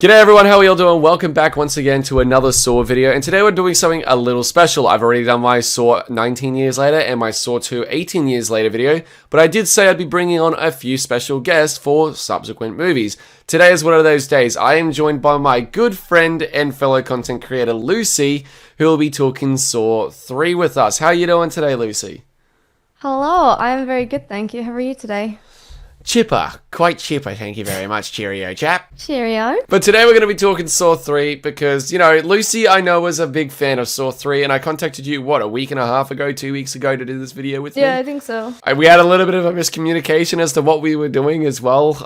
G'day everyone, how are you all doing? Welcome back once again to another Saw video, and today we're doing something a little special. I've already done my Saw 19 years later and my Saw 2 18 years later video, but I did say I'd be bringing on a few special guests for subsequent movies. Today is one of those days. I am joined by my good friend and fellow content creator Lucy, who will be talking Saw 3 with us. How are you doing today, Lucy? Hello, I am very good, thank you. How are you today? Chipper. Quite chipper, thank you very much, cheerio chap. Cheerio. But today we're going to be talking Saw 3 because, you know, Lucy I know is a big fan of Saw 3 and I contacted you, what, a week and a half ago, 2 weeks ago to do this video with me? Yeah, I think so. We had a little bit of a miscommunication as to what we were doing as well.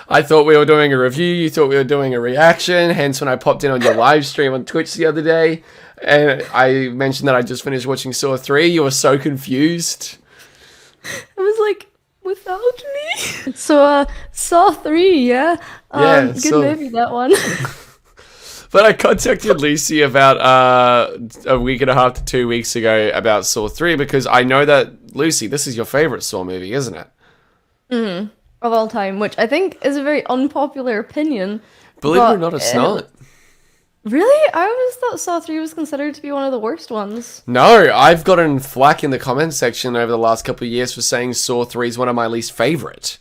I thought we were doing a review, you thought we were doing a reaction, hence when I popped in on your live stream on Twitch the other day and I mentioned that I just finished watching Saw 3, you were so confused. I was like, without me? So, Saw 3, yeah? Good movie, that one. But I contacted Lucy about a week and a half to 2 weeks ago about Saw 3 because I know that, Lucy, this is your favourite Saw movie, isn't it? Mm-hmm. Of all time, which I think is a very unpopular opinion. Believe it or not, it's not. Really? I always thought Saw 3 was considered to be one of the worst ones. No, I've gotten flack in the comments section over the last couple of years for saying Saw 3 is one of my least favourite.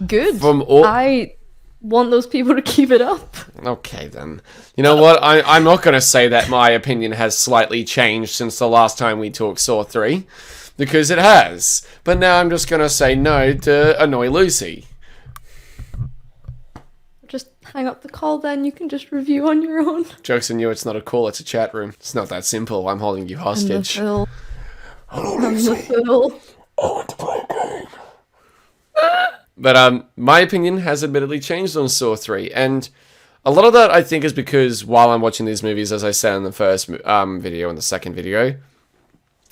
Good. I want those people to keep it up. Okay, then. You know what? I'm not going to say that my opinion has slightly changed since the last time we talked Saw 3, because it has. But now I'm just going to say no to annoy Lucy. Just hang up the call then, you can just review on your own. Joke's on you, it's not a call, it's a chat room. It's not that simple, I'm holding you hostage. Hello, Lucy. I want to play a game. But my opinion has admittedly changed on Saw 3, and a lot of that I think is because while I'm watching these movies, as I said in the first video and the second video,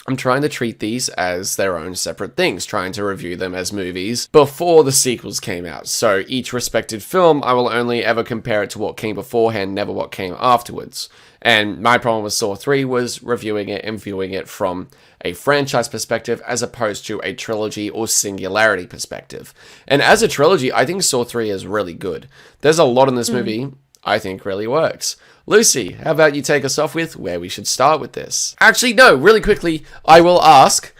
I'm trying to treat these as their own separate things, trying to review them as movies before the sequels came out. So each respected film, I will only ever compare it to what came beforehand, never what came afterwards. And my problem with Saw 3 was reviewing it and viewing it from a franchise perspective as opposed to a trilogy or singularity perspective. And as a trilogy, I think Saw 3 is really good. There's a lot in this movie I think really works. Lucy, how about you take us off with where we should start with this? Actually, no, really quickly, I will ask,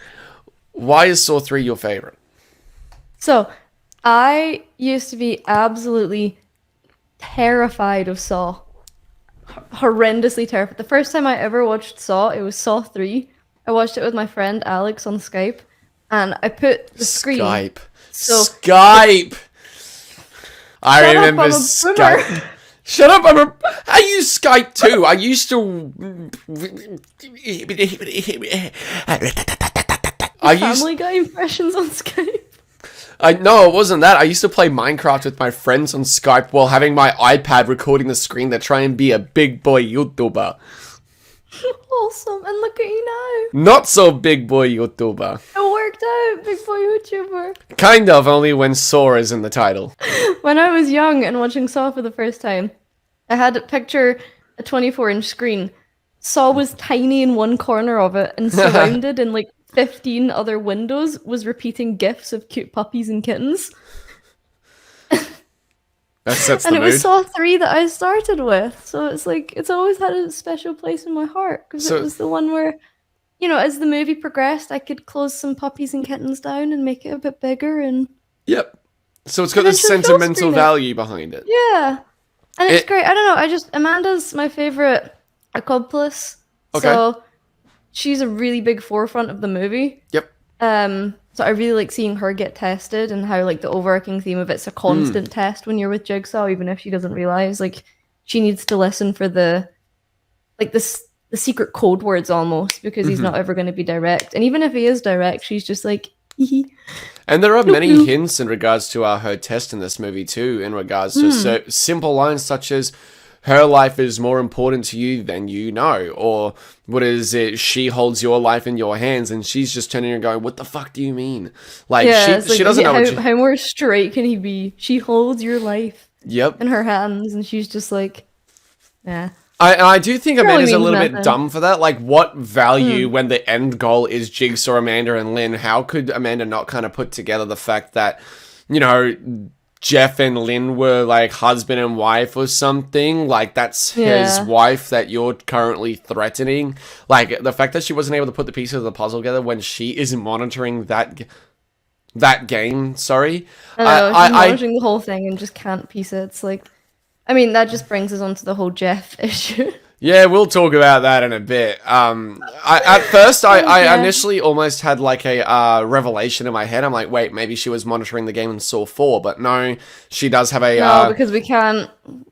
why is Saw 3 your favourite? So, I used to be absolutely terrified of Saw. Horrendously terrified. The first time I ever watched Saw, it was Saw 3. I watched it with my friend Alex on Skype, and I put the screen... Skype. So Skype! I remember Skype. Shut up, I use Skype too. I used to... Family Guy impressions on Skype. No, it wasn't that. I used to play Minecraft with my friends on Skype while having my iPad recording the screen to try and be a big boy YouTuber. Awesome, and look at you now. Not so big boy YouTuber. It worked out, big boy YouTuber. Kind of, only when Saw is in the title. When I was young and watching Saw for the first time, I had a picture, a 24-inch screen. Saw was tiny in one corner of it, and surrounded in like 15 other windows was repeating gifs of cute puppies and kittens. That sets the and it mood. was Saw 3 that I started with, so it's like, it's always had a special place in my heart, because it was the one where, you know, as the movie progressed, I could close some puppies and kittens down and make it a bit bigger, and... Yep. So it's got this sentimental value behind it. Yeah. And it's great. I don't know, Amanda's my favourite accomplice, okay. So she's a really big forefront of the movie. Yep. So I really like seeing her get tested, and how like the overarching theme of it's a constant test when you're with Jigsaw, even if she doesn't realize, like, she needs to listen for the secret code words almost, because he's not ever going to be direct, and even if he is direct, she's just like, hee. And there are many hints in regards to her test in this movie too, in regards to simple lines such as, her life is more important to you than you know, or what is it, she holds your life in your hands, and she's just turning and going, what the fuck do you mean? Like, she doesn't know how more straight can he be? She holds your life in her hands, and she's just like, yeah. I do think Amanda's a little bit dumb for that. Like, what value when the end goal is Jigsaw, Amanda and Lynn? How could Amanda not kind of put together the fact that, you know, Jeff and Lynn were like husband and wife or something. Like that's his wife that you're currently threatening. Like the fact that she wasn't able to put the pieces of the puzzle together when she is monitoring that game. Sorry, she's monitoring the whole thing and just can't piece it. It's like, I mean, that just brings us on to the whole Jeff issue. Yeah, we'll talk about that in a bit. At first, I initially almost had like a revelation in my head. I'm like, wait, maybe she was monitoring the game in Saw 4, but no, she does have a... No, because we can't...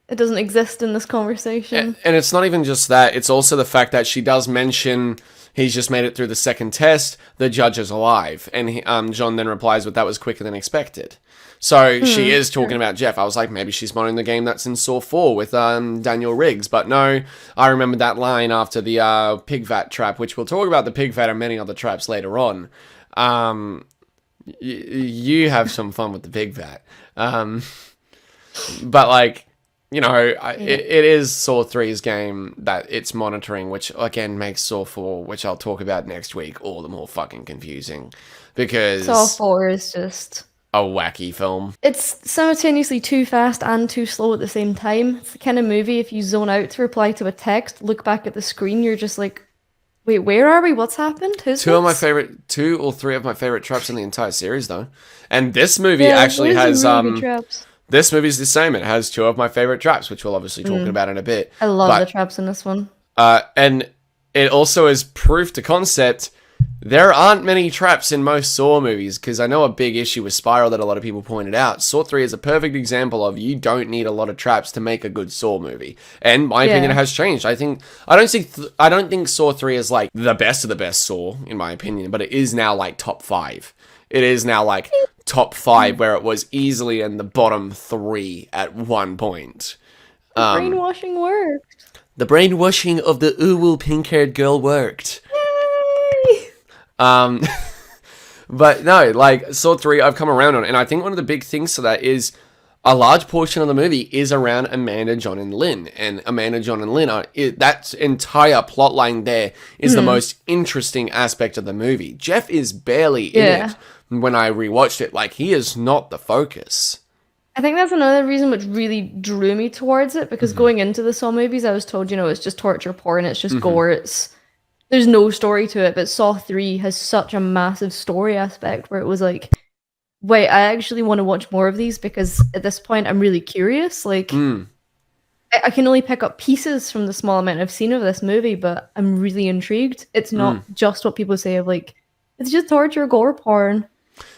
It doesn't exist in this conversation. And it's not even just that. It's also the fact that she does mention he's just made it through the second test. The judge is alive. And John then replies, but that was quicker than expected. So she is talking about Jeff. I was like, maybe she's monitoring the game that's in Saw 4 with Daniel Riggs. But no, I remembered that line after the pig vat trap, which we'll talk about the pig vat and many other traps later on. You have some fun with the pig vat. But like, you know, it is Saw 3's game that it's monitoring, which again makes Saw 4, which I'll talk about next week, all the more fucking confusing. Because Saw 4 is just... a wacky film. It's simultaneously too fast and too slow at the same time. It's the kind of movie, if you zone out to reply to a text, look back at the screen, you're just like, wait, where are we? What's happened? Who's two or three of my favorite traps in the entire series, though. And this movie actually has really good traps. This movie's the same. It has two of my favorite traps, which we'll obviously talk about in a bit. I love the traps in this one. And it also is proof to concept. There aren't many traps in most Saw movies, because I know a big issue with Spiral that a lot of people pointed out. Saw 3 is a perfect example of you don't need a lot of traps to make a good Saw movie. And my opinion has changed. I don't think Saw 3 is like the best of the best Saw, in my opinion, but it is now like top 5. It is now like top 5, where it was easily in the bottom 3 at one point. Brainwashing worked. The brainwashing of the uwu pink-haired girl worked. But no, like Saw 3 I've come around on, and I think one of the big things to that is a large portion of the movie is around Amanda, John, and Lynn. And Amanda, John, and Lynn that entire plot line there is the most interesting aspect of the movie. Jeff is barely in it when I rewatched it. Like, he is not the focus. I think that's another reason which really drew me towards it, because going into the Saw movies, I was told, you know, it's just torture porn, it's just gore, there's no story to it. But Saw 3 has such a massive story aspect where it was like, wait, I actually want to watch more of these, because at this point I'm really curious. Like, I can only pick up pieces from the small amount I've seen of this movie, but I'm really intrigued. It's not just what people say of like, it's just torture gore porn.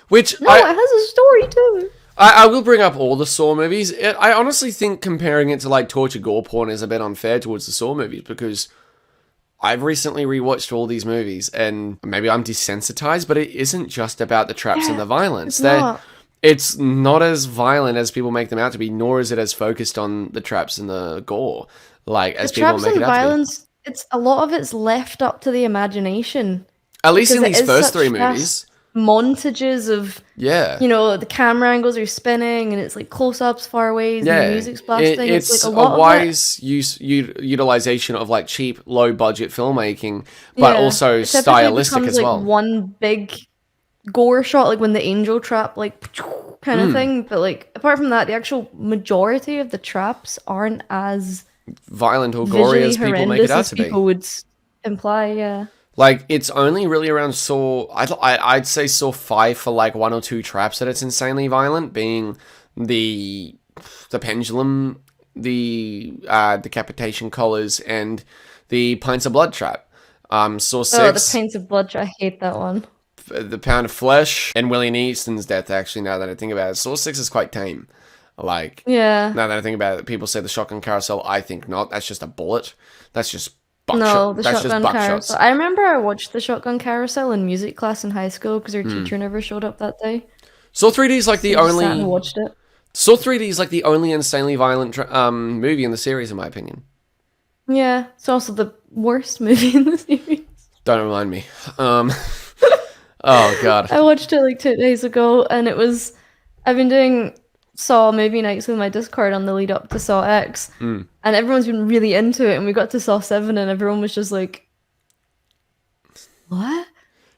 Which it has a story too. I will bring up all the Saw movies. I honestly think comparing it to like torture gore porn is a bit unfair towards the Saw movies, because I've recently rewatched all these movies, and maybe I'm desensitized, but it isn't just about the traps and the violence. It's not as violent as people make them out to be, nor is it as focused on the traps and the gore, like as people make it out violence, to be. It's a lot of it's left up to the imagination. At least in these first 3 movies. Montages of, you know, the camera angles are spinning and it's like close-ups far away and the music's blasting. It's like a wise utilization of like cheap, low-budget filmmaking, but also stylistic as well. Like one big gore shot, like when the angel trap, like kind of thing. But like apart from that, the actual majority of the traps aren't as violent or gory as people make it out to be. People would imply, Like, it's only really around Saw... I'd say Saw 5 for, like, 1 or 2 traps that it's insanely violent, being the pendulum, the decapitation collars, and the pints of blood trap. Saw 6... Oh, the pints of blood trap. I hate that one. The pound of flesh, and Willie Easton's death, actually, now that I think about it. Saw 6 is quite tame. Like, now that I think about it, people say the shotgun carousel. I think not. That's just a bullet. That's just... the shotgun carousel. I remember I watched the shotgun carousel in music class in high school because our teacher never showed up that day. Saw 3D is like the only. Sat and watched it. Saw 3D is like the only insanely violent movie in the series, in my opinion. Yeah, it's also the worst movie in the series. Don't remind me. Oh god. I watched it like 2 days ago, and it was. I've been doing Saw movie nights with my Discord on the lead up to Saw X, and everyone's been really into it, and we got to Saw 7 and everyone was just like, what?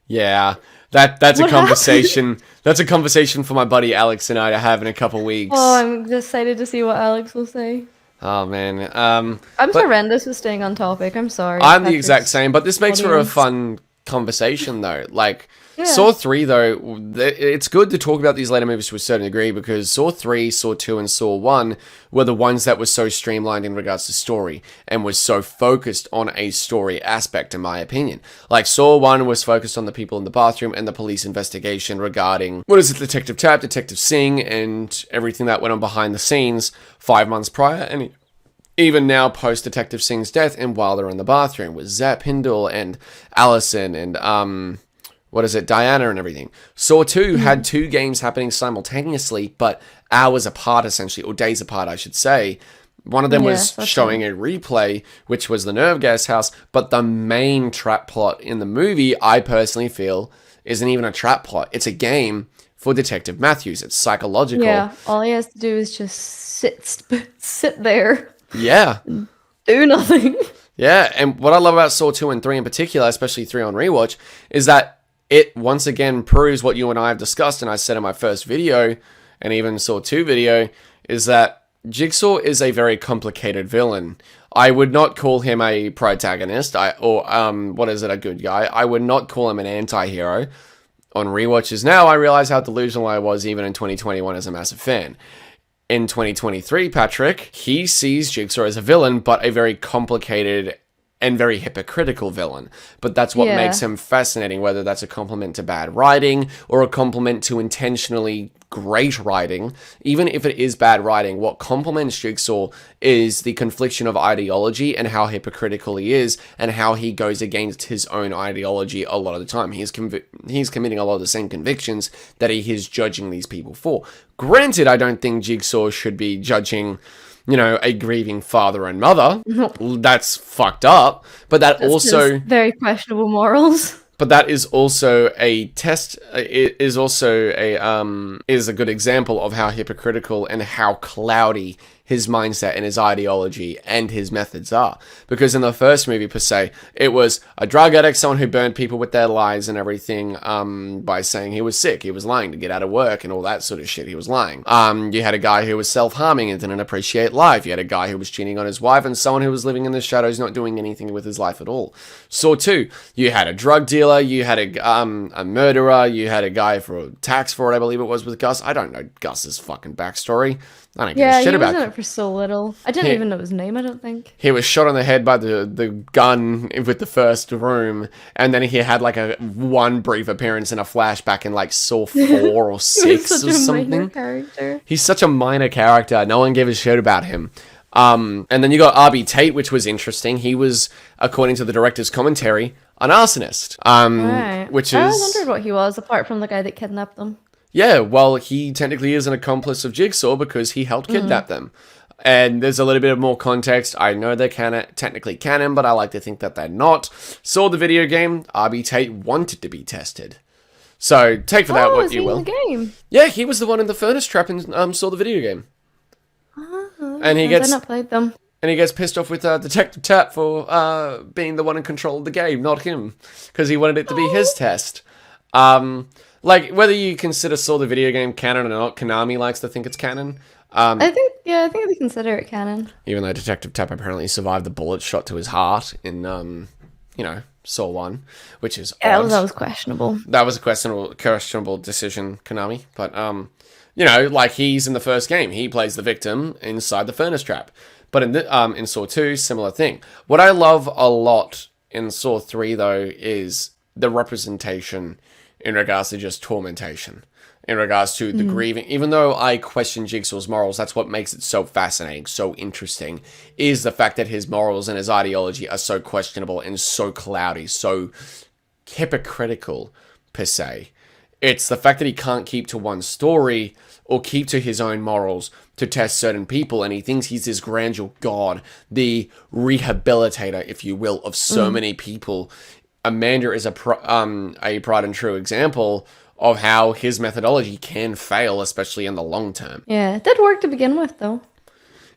Yeah, That's a What conversation. That's a conversation for my buddy Alex and I to have in a couple weeks. Oh, I'm excited to see what Alex will say. Oh man. I'm But horrendous with staying on topic. I'm sorry. I'm the exact Patrick's same, but this makes for a audience. fun conversation though. Like Yeah. Saw 3 though, it's good to talk about these later movies to a certain degree because Saw 3, Saw 2 and Saw 1 were the ones that were so streamlined in regards to story and was so focused on a story aspect in my opinion. Like Saw 1 was focused on the people in the bathroom and the police investigation regarding Detective Tapp, Detective Singh and everything that went on behind the scenes 5 months prior and even now, post Detective Singh's death, and while they're in the bathroom with Zep Hindle and Allison and Diana and everything. Saw 2 had 2 games happening simultaneously, but hours apart essentially, or days apart, I should say. One of them was showing a replay, which was the nerve gas house, but the main trap plot in the movie, I personally feel, isn't even a trap plot. It's a game for Detective Matthews. It's psychological. Yeah, all he has to do is just sit there. Yeah. Do nothing. Yeah, and what I love about Saw 2 and 3 in particular, especially 3 on rewatch, is that it once again proves what you and I have discussed, and I said in my first video, and even Saw 2 video, is that Jigsaw is a very complicated villain. I would not call him a protagonist, a good guy. I would not call him an anti-hero. On rewatches now, I realize how delusional I was even in 2021 as a massive fan. In 2023, Patrick, he sees Jigsaw as a villain, but a very complicated and very hypocritical villain. But that's what makes him fascinating, whether that's a compliment to bad writing or a compliment to intentionally great writing. Even if it is bad writing, what complements Jigsaw is the confliction of ideology and how hypocritical he is and how he goes against his own ideology a lot of the time. He's committing a lot of the same convictions that he is judging these people for. Granted, I don't think Jigsaw should be judging a grieving father and mother. That's fucked up. But that's also very questionable morals. But that is also a test. It is also is a good example of how hypocritical and how cloudy his mindset and his ideology and his methods are. Because in the first movie, per se, it was a drug addict, someone who burned people with their lies and everything by saying he was sick. He was lying to get out of work and all that sort of shit. He was lying. You had a guy who was self-harming and didn't appreciate life. You had a guy who was cheating on his wife and someone who was living in the shadows, not doing anything with his life at all. Saw 2, you had a drug dealer, you had a murderer, you had a guy for tax fraud, I believe it was, with Gus. I don't know Gus's fucking backstory. I don't give a shit about it. Yeah, he was in it for so little. I didn't even know his name, I don't think. He was shot on the head by the gun with the first room, and then he had like one brief appearance in a flashback in like Saw 4 or 6 or something. Minor character. He's such a minor character. No one gave a shit about him. And then you got R.B. Tate, which was interesting. He was, according to the director's commentary, an arsonist. Right. Which I is... wondered what he was, apart from the guy that kidnapped them. Yeah, well, he technically is an accomplice of Jigsaw because he helped kidnap them. And there's a little bit of more context. I know they're technically canon, but I like to think that they're not. Saw the video game, R.B. Tate wanted to be tested. So take for that what you will. In the game? Yeah, he was the one in the furnace trap and saw the video game. And he gets... I've not played them. And he gets pissed off with Detective Tapp for being the one in control of the game, not him. Because he wanted it to be his test. Like, whether you consider Saw the video game canon or not, Konami likes to think it's canon. I think they consider it canon. Even though Detective Tapp apparently survived the bullet shot to his heart in, Saw 1, which is odd. That was questionable. That was a questionable decision, Konami. But, like he's in the first game. He plays the victim inside the furnace trap. But in Saw 2, similar thing. What I love a lot in Saw 3, though, is the representation in regards to just tormentation, in regards to the grieving. Even though I question Jigsaw's morals, that's what makes it so fascinating, so interesting, is the fact that his morals and his ideology are so questionable and so cloudy, so hypocritical, per se. It's the fact that he can't keep to one story or keep to his own morals to test certain people, and he thinks he's this grandeur god, the rehabilitator, if you will, of so many people. Amanda is a tried and true example of how his methodology can fail, especially in the long term. Yeah, it did work to begin with, though.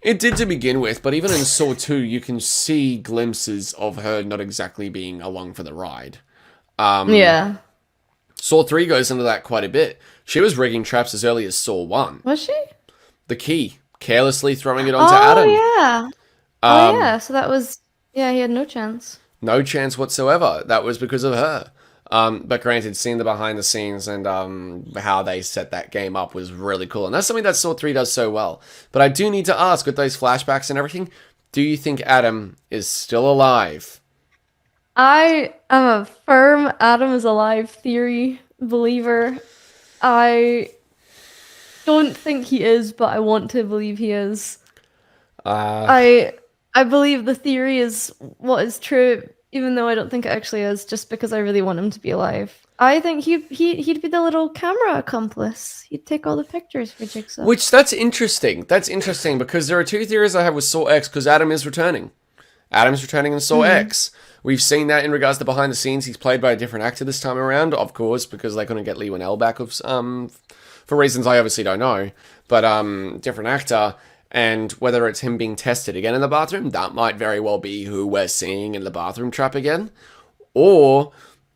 It did to begin with, but even in Saw 2, you can see glimpses of her not exactly being along for the ride. Yeah. Saw 3 goes into that quite a bit. She was rigging traps as early as Saw 1. Was she? The key, carelessly throwing it onto Oh, Adam. yeah. Oh, yeah. So that was... Yeah, he had no chance. No chance whatsoever. That was because of her. But granted, seeing the behind the scenes and how they set that game up was really cool. And that's something that Saw 3 does so well. But I do need to ask, with those flashbacks and everything, do you think Adam is still alive? I am a firm Adam is alive theory believer. I don't think he is, but I want to believe he is. I believe the theory is what is true, even though I don't think it actually is, just because I really want him to be alive. I think he'd be the little camera accomplice. He'd take all the pictures for Jigsaw. Which, that's interesting. That's interesting, because there are 2 theories I have with Saw X, because Adam is returning. Adam's returning in Saw X. We've seen that in regards to behind the scenes. He's played by a different actor this time around, of course, because they couldn't get Lee Winnell back for reasons I obviously don't know. But different actor, and whether it's him being tested again in the bathroom, that might very well be who we're seeing in the bathroom trap again. Or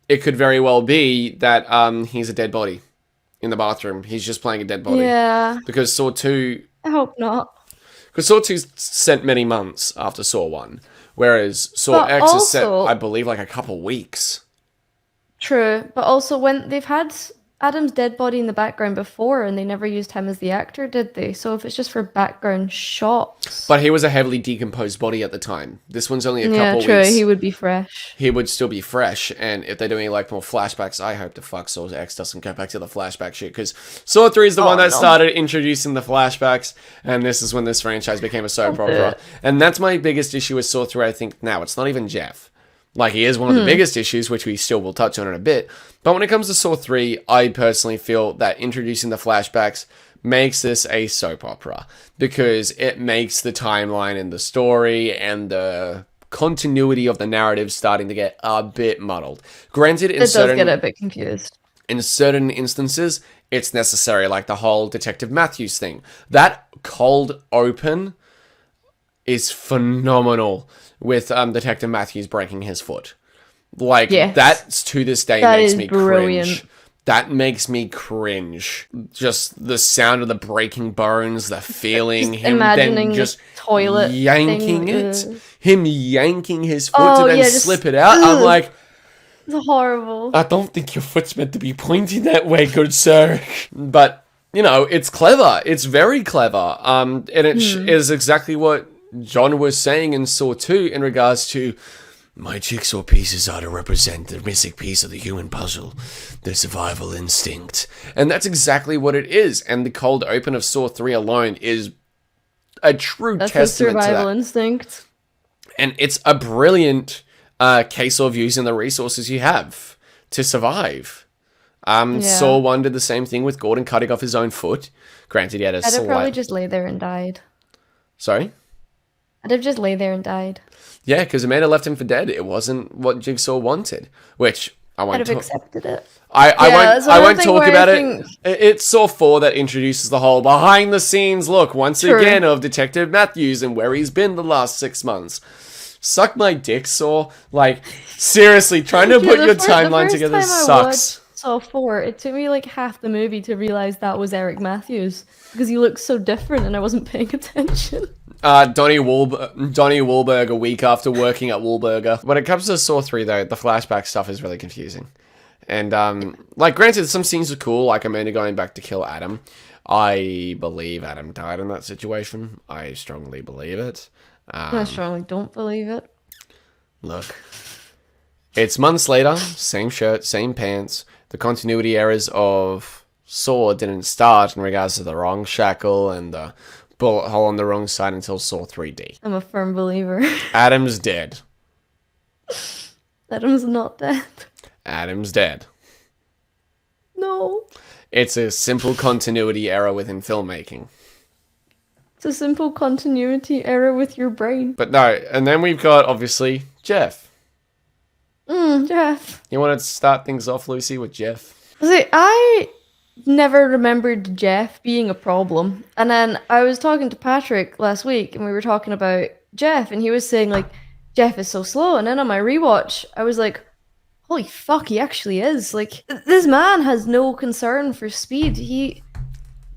it could very well be that he's a dead body in the bathroom. He's just playing a dead body. Yeah. Because Saw 2... I hope not. Because Saw 2's set many months after Saw 1. Whereas Saw But X is set, also- I believe, like a couple weeks. True, but also when they've had Adam's dead body in the background before, and they never used him as the actor, did they? So if it's just for background shots, But he was a heavily decomposed body at the time. This one's only a couple true, weeks. he would be fresh. He would still be fresh, and if they're doing like more flashbacks, I hope the fuck Saw X doesn't go back to the flashback shit, because Saw 3 is the one that started introducing the flashbacks, and this is when this franchise became a soap opera. And that's my biggest issue with Saw 3, I think, now. It's not even Jeff. Like, he is one of the biggest issues, which we still will touch on in a bit. But when it comes to Saw 3, I personally feel that introducing the flashbacks makes this a soap opera, because it makes the timeline and the story and the continuity of the narrative starting to get a bit muddled. Granted, It does get a bit confused. in certain instances, it's necessary, like the whole Detective Matthews thing. That cold open is phenomenal with Detective Matthews breaking his foot. Like, Yes. that to this day That makes is me brilliant. cringe. That makes me cringe. Just the sound of the breaking bones, the feeling, Just him imagining then the just toilet yanking thing, it. Him yanking his foot Oh, to then yeah, just- slip it out. I'm like, It's horrible. I don't think your foot's meant to be pointing that way, good sir. But, you know, it's clever. It's very clever. And it is exactly what John was saying in Saw 2 in regards to, my jigsaw pieces are to represent the missing piece of the human puzzle, the survival instinct. And that's exactly what it is. And the cold open of Saw 3 alone is a true That's a testament to survival that. instinct. And it's a brilliant case of using the resources you have to survive. Saw 1 did the same thing with Gordon cutting off his own foot. Granted, he had a I'd have probably slight... just lay there and died. Sorry? I'd have just lay there and died. Yeah, because Amanda left him for dead. It wasn't what Jigsaw wanted, which I I'd won't have talk... accepted it. I that's won't one thing talk where about I it. think- It's Saw 4 that introduces the whole behind the scenes look once True. again of Detective Matthews and where he's been the last 6 months. Suck my dick, Saw. Like, seriously, trying to put the your first timeline together time I sucks. watched Saw 4, it took me like half the movie to realize that was Eric Matthews, because he looked so different and I wasn't paying attention. Donnie Wahlberg a week after working at Wahlburger. When it comes to Saw 3, though, the flashback stuff is really confusing. And, like, granted, some scenes are cool, like Amanda going back to kill Adam. I believe Adam died in that situation. I strongly believe it. I strongly don't believe it. Look, it's months later, same shirt, same pants. The continuity errors of Saw didn't start in regards to the wrong shackle and the bullet hole on the wrong side until Saw 3D. I'm a firm believer. Adam's dead. Adam's not dead. Adam's dead. No. It's a simple continuity error within filmmaking. It's a simple continuity error with your brain. But no, and then we've got, obviously, Jeff. Jeff. You want to start things off, Lucy, with Jeff? See, I never remembered Jeff being a problem. And then I was talking to Patrick last week and we were talking about Jeff and he was saying like, Jeff is so slow. And then on my rewatch, I was like, holy fuck, he actually is. Like, this man has no concern for speed. He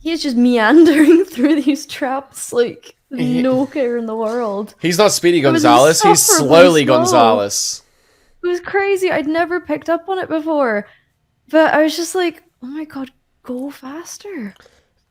is just meandering through these traps, like, no care in the world. He's not Speedy Gonzalez, he's slowly Gonzalez. It was crazy. I'd never picked up on it before. But I was just like, oh my god, go faster.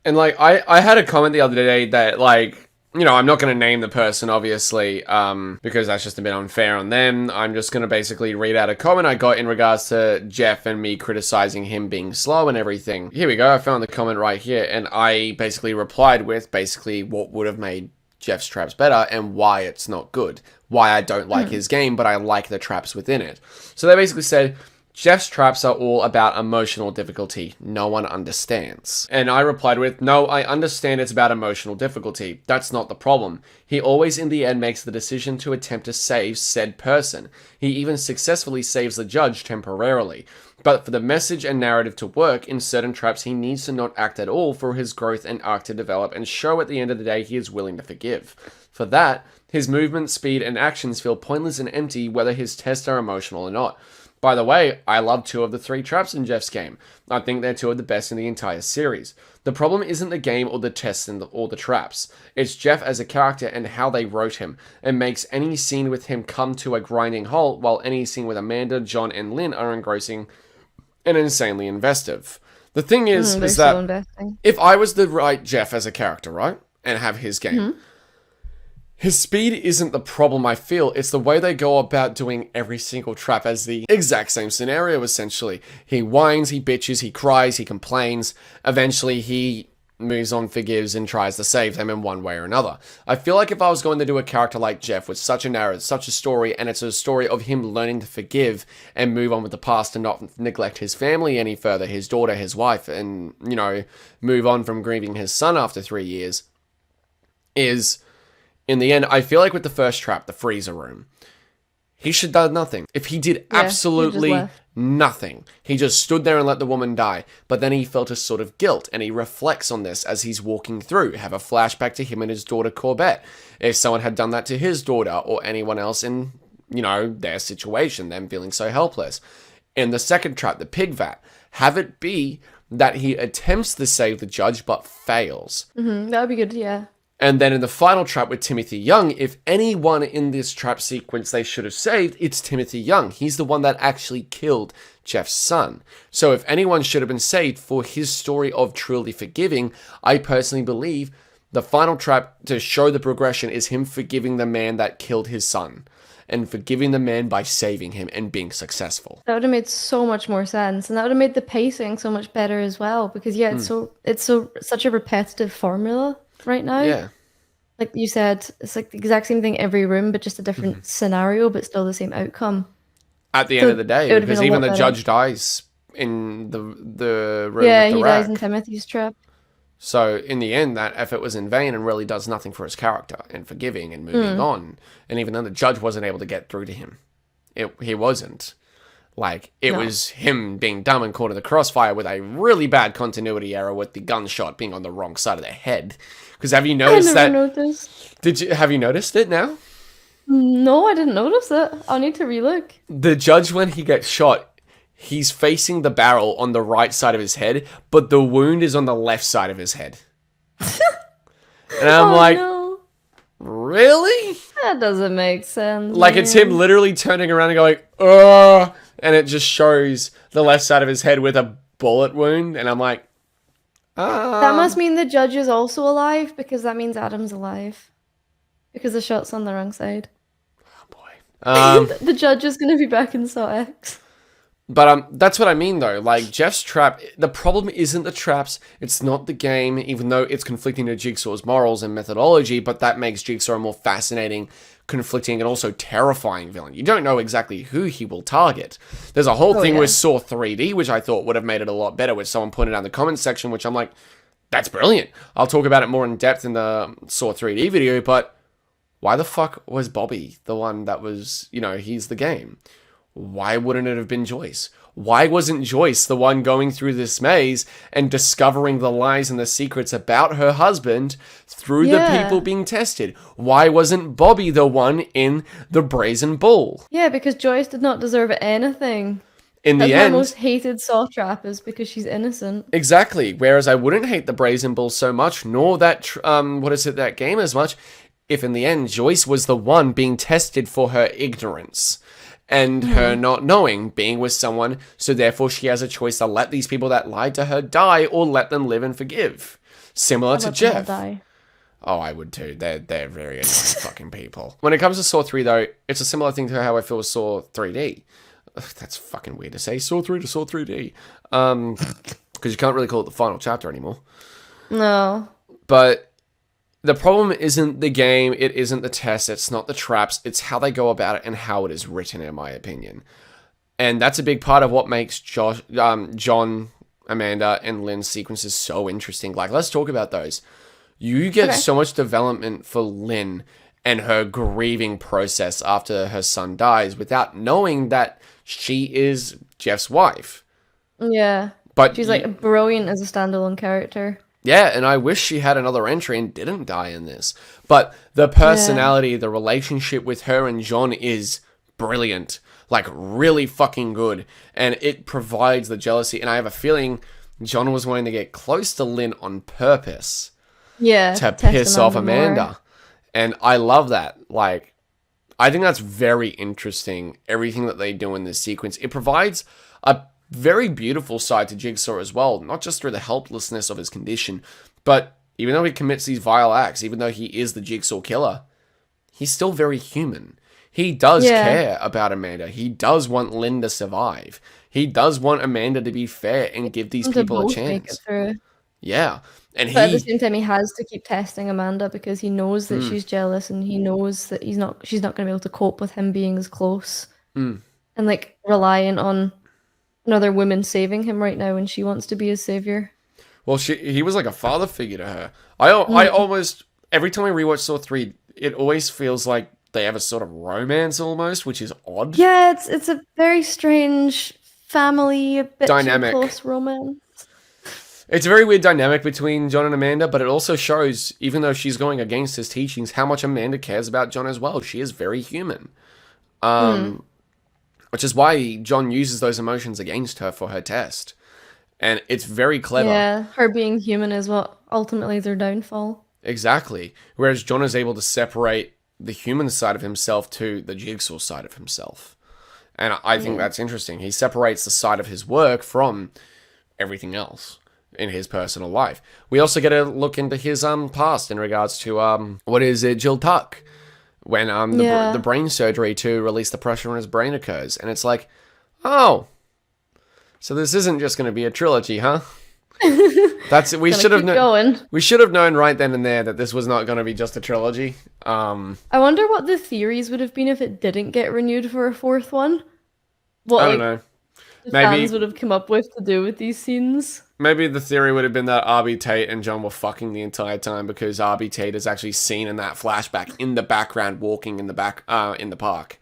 And, like, I had a comment the other day that, like, you know, I'm not going to name the person, obviously, because that's just a bit unfair on them. I'm just going to basically read out a comment I got in regards to Jeff and me criticizing him being slow and everything. Here we go. I found the comment right here, and I basically replied with basically what would have made Jeff's traps better and why it's not good. Why I don't like his game, but I like the traps within it. So they basically said, Jeff's traps are all about emotional difficulty. No one understands. And I replied with, no, I understand it's about emotional difficulty. That's not the problem. He always in the end makes the decision to attempt to save said person. He even successfully saves the judge temporarily. But for the message and narrative to work in certain traps, he needs to not act at all for his growth and arc to develop and show at the end of the day he is willing to forgive. For that, his movement, speed, and actions feel pointless and empty whether his tests are emotional or not. By the way, I love 2 of the 3 traps in Jeff's game. I think they're 2 of the best in the entire series. The problem isn't the game or the tests or the traps. It's Jeff as a character and how they wrote him. It makes any scene with him come to a grinding halt, while any scene with Amanda, John, and Lynn are engrossing and insanely investive. The thing is that if I was the right Jeff as a character, right, and have his game, his speed isn't the problem, I feel. It's the way they go about doing every single trap as the exact same scenario, essentially. He whines, he bitches, he cries, he complains. Eventually, he moves on, forgives, and tries to save them in one way or another. I feel like if I was going to do a character like Jeff with such a narrative, such a story, and it's a story of him learning to forgive and move on with the past and not neglect his family any further, his daughter, his wife, and, you know, move on from grieving his son after 3 years, is... in the end, I feel like with the first trap, the freezer room, he should have done nothing. If he did absolutely nothing, he just stood there and let the woman die. But then he felt a sort of guilt, and he reflects on this as he's walking through. Have a flashback to him and his daughter Corbett. If someone had done that to his daughter or anyone else in, you know, their situation, them feeling so helpless. In the second trap, the pig vat, have it be that he attempts to save the judge but fails. That would be good, yeah. And then in the final trap with Timothy Young, if anyone in this trap sequence they should have saved, it's Timothy Young. He's the one that actually killed Jeff's son. So if anyone should have been saved for his story of truly forgiving, I personally believe the final trap to show the progression is him forgiving the man that killed his son. And forgiving the man by saving him and being successful. That would have made so much more sense. And that would have made the pacing so much better as well. Because yeah, it's such a repetitive formula right now. Yeah. Like you said, it's like the exact same thing every room, but just a different scenario, but still the same outcome. At the end of the day, because even the judge dies in the room. Yeah, with the he rack. dies in Timothy's trap. So in the end, that effort was in vain and really does nothing for his character and forgiving and moving on. And even then, the judge wasn't able to get through to him. He wasn't. Like, it was him being dumb and caught in the crossfire with a really bad continuity error with the gunshot being on the wrong side of the head. Because have you noticed that? Have you noticed it now? No, I didn't notice it. I'll need to relook. The judge, when he gets shot, he's facing the barrel on the right side of his head, but the wound is on the left side of his head. And I'm no. Really? That doesn't make sense. Like, it's him literally turning around and going, "Ugh," and it just shows the left side of his head with a bullet wound, and I'm like, That must mean the judge is also alive, because that means Adam's alive. Because the shot's on the wrong side. Oh, boy. The judge is going to be back in Saw X. But that's what I mean, though. Like, Jeff's trap, the problem isn't the traps, it's not the game, even though it's conflicting to Jigsaw's morals and methodology, but that makes Jigsaw a more fascinating, conflicting, and also terrifying villain. You don't know exactly who he will target. There's a whole thing with Saw 3D, which I thought would have made it a lot better, which someone pointed out in the comments section, which I'm like, that's brilliant. I'll talk about it more in depth in the Saw 3D video, but why the fuck was Bobby the one that was, you know, he's the game? Why wouldn't it have been Joyce? Why wasn't Joyce the one going through this maze and discovering the lies and the secrets about her husband through the people being tested? Why wasn't Bobby the one in the Brazen Bull? Yeah, because Joyce did not deserve anything. In That's the my end, most hated Saw trap is because she's innocent. exactly. Whereas I wouldn't hate the Brazen Bull so much, nor that that game as much, if in the end Joyce was the one being tested for her ignorance and her not knowing, being with someone, so therefore she has a choice to let these people that lied to her die or let them live and forgive. Similar to Let them all Jeff. die. Oh, I would too. They're very annoying fucking people. When it comes to Saw 3, though, it's a similar thing to how I feel with Saw 3D. Ugh, that's fucking weird to say. Saw 3 to Saw 3D. Because you can't really call it the final chapter anymore. No. But the problem isn't the game, it isn't the test, it's not the traps, it's how they go about it and how it is written, in my opinion. And that's a big part of what makes John, Amanda, and Lynn's sequences so interesting. Like, let's talk about those. You get so much development for Lynn and her grieving process after her son dies without knowing that she is Jeff's wife. Yeah. But She's like brilliant as a standalone character. yeah, and I wish she had another entry and didn't die in this. But the personality, the relationship with her and John is brilliant. Like, really fucking good. And it provides the jealousy. And I have a feeling John was wanting to get close to Lynn on purpose. Yeah. To piss off Amanda. And I love that. Like, I think that's very interesting, everything that they do in this sequence. It provides a very beautiful side to Jigsaw as well, not just through the helplessness of his condition, but even though he commits these vile acts, even though he is the Jigsaw Killer, he's still very human. He does care about Amanda. He does want Lynn to survive. He does want Amanda to be fair and give these people a chance. Yeah. And but at the same time, he has to keep testing Amanda because he knows that she's jealous and he knows that she's not going to be able to cope with him being as close and like reliant on another woman saving him right now when she wants to be his savior. Well, he was like a father figure to her. I almost, every time I rewatch Saw 3, it always feels like they have a sort of romance almost, which is odd. Yeah, it's a very strange family, a bit dynamic, close romance. It's a very weird dynamic between John and Amanda, but it also shows, even though she's going against his teachings, how much Amanda cares about John as well. She is very human. Which is why John uses those emotions against her for her test. And it's very clever. Yeah, her being human is what ultimately is her downfall. Exactly. Whereas John is able to separate the human side of himself to the Jigsaw side of himself. And I think that's interesting. He separates the side of his work from everything else in his personal life. We also get a look into his past in regards to Jill Tuck, when the brain surgery to release the pressure on his brain occurs, and it's like, oh, so this isn't just going to be a trilogy, huh? That's we should have known. We should have known right then and there that this was not going to be just a trilogy. I wonder what the theories would have been if it didn't get renewed for a fourth one. What I don't know. The fans would have come up with to do with these scenes. Maybe the theory would have been that R.B. Tate and John were fucking the entire time because R.B. Tate is actually seen in that flashback in the background walking in the park.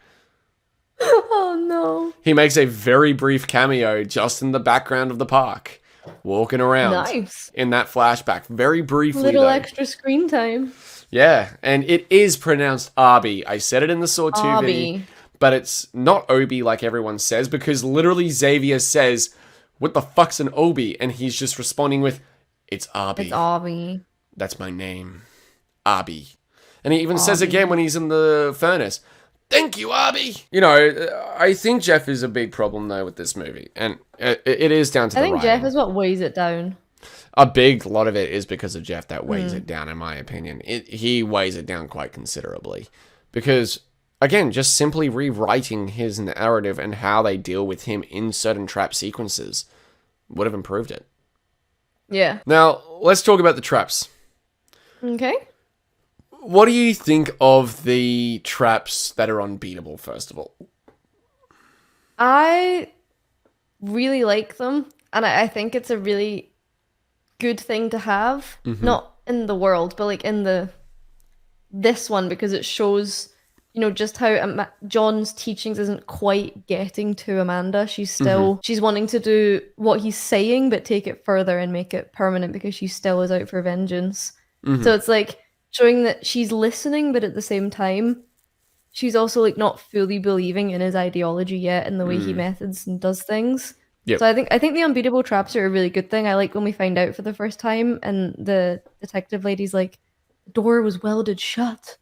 Oh no. He makes a very brief cameo just in the background of the park, walking around in that flashback. Very briefly, little extra screen time. Yeah, and it is pronounced Arby. I said it in the Saw 2 video, but it's not Obi like everyone says, because literally Xavier says, "What the fuck's an Obi?" And he's just responding with, "It's Arby. It's Arby. That's my name. Arby." And he even says again when he's in the furnace, "Thank you, Arby." You know, I think Jeff is a big problem, though, with this movie. And it is down to the writing. I think Jeff is what weighs it down. A big lot of it is because of Jeff that weighs it down, in my opinion. He weighs it down quite considerably. Because, again, just simply rewriting his narrative and how they deal with him in certain trap sequences would have improved it. Yeah. Now, let's talk about the traps. Okay. What do you think of the traps that are unbeatable, first of all? I really like them, and I think it's a really good thing to have. Not in the world, but like in this one, because it shows, you know, just how John's teachings isn't quite getting to Amanda. She's still, she's wanting to do what he's saying, but take it further and make it permanent because she still is out for vengeance. So it's like showing that she's listening, but at the same time, she's also like not fully believing in his ideology yet and the way he methods and does things. Yep. So I think the unbeatable traps are a really good thing. I like when we find out for the first time and the detective lady's like, the door was welded shut.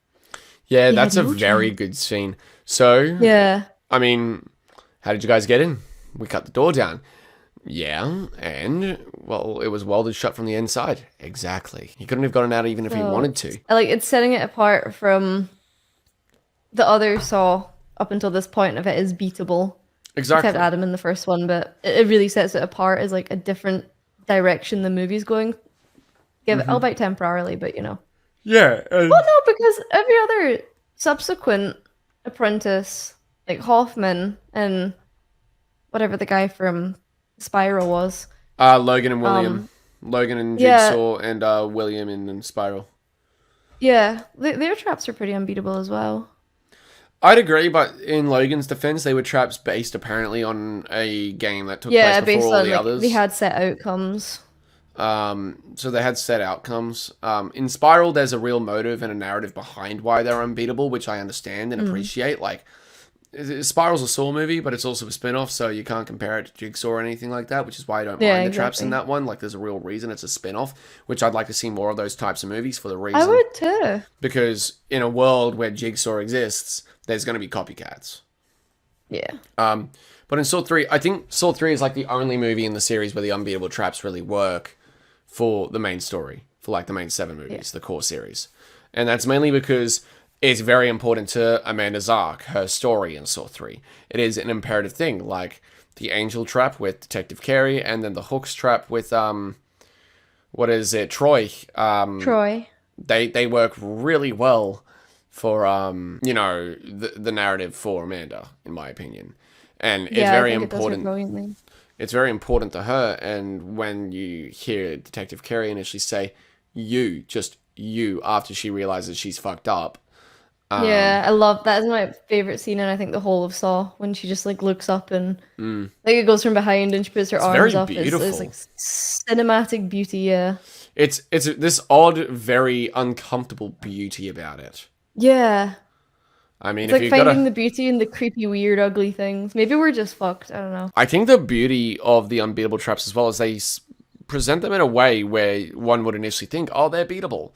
Yeah, He that's had a no very chance. good scene. So, Yeah. I mean, how did you guys get in? We cut the door down. Yeah, and, well, it was welded shut from the inside. Exactly. He couldn't have gotten out even if he So wanted to. I like it's setting it apart from the other Saw up until this point of it is beatable. Except Exactly. Adam in the first one, but it really sets it apart as like a different direction the movie's going. Give it, albeit temporarily, but you know. Yeah, Well, no, because every other subsequent apprentice, like Hoffman and whatever the guy from Spiral was, Logan and William. um, Logan and yeah, Jigsaw and William in Spiral. yeah, their traps are pretty unbeatable as well. I'd agree, but in Logan's defense, they were traps based apparently on a game that took place Yeah, before based all on the like others. they had set outcomes. So they had set outcomes. In Spiral, there's a real motive and a narrative behind why they're unbeatable, which I understand and appreciate. Like, Spiral's a Saw movie, but it's also a spin-off, so you can't compare it to Jigsaw or anything like that, which is why I don't Yeah, mind the traps in exactly. that one. Like, there's a real reason it's a spin-off, which I'd like to see more of those types of movies for the reason. I would too. Because in a world where Jigsaw exists, there's going to be copycats. Yeah. But in Saw 3, I think Saw 3 is like the only movie in the series where the unbeatable traps really work for the main story, for like the main 7 movies, the core series. And that's mainly because it's very important to Amanda's arc, her story in Saw 3. It is an imperative thing, like the angel trap with Detective Carey, and then the hooks trap with, what is it, Troy. Troy. They work really well for, you know, the narrative for Amanda, in my opinion. And it's Yeah, I very think it does her important. brilliantly. It's very important to her, and when you hear Detective Carey initially say, you, just you, after she realizes she's fucked up. Yeah, I love that. Is my favorite scene, and I think the whole of Saw when she just like looks up and like it goes from behind and she puts her It's arms very up. It's beautiful. like cinematic beauty. Yeah, It's this odd, very uncomfortable beauty about it. yeah. I mean, It's if like you've got finding to... the beauty in the creepy, weird, ugly things. Maybe we're just fucked. I don't know. I think the beauty of the unbeatable traps as well is they present them in a way where one would initially think, oh, they're beatable.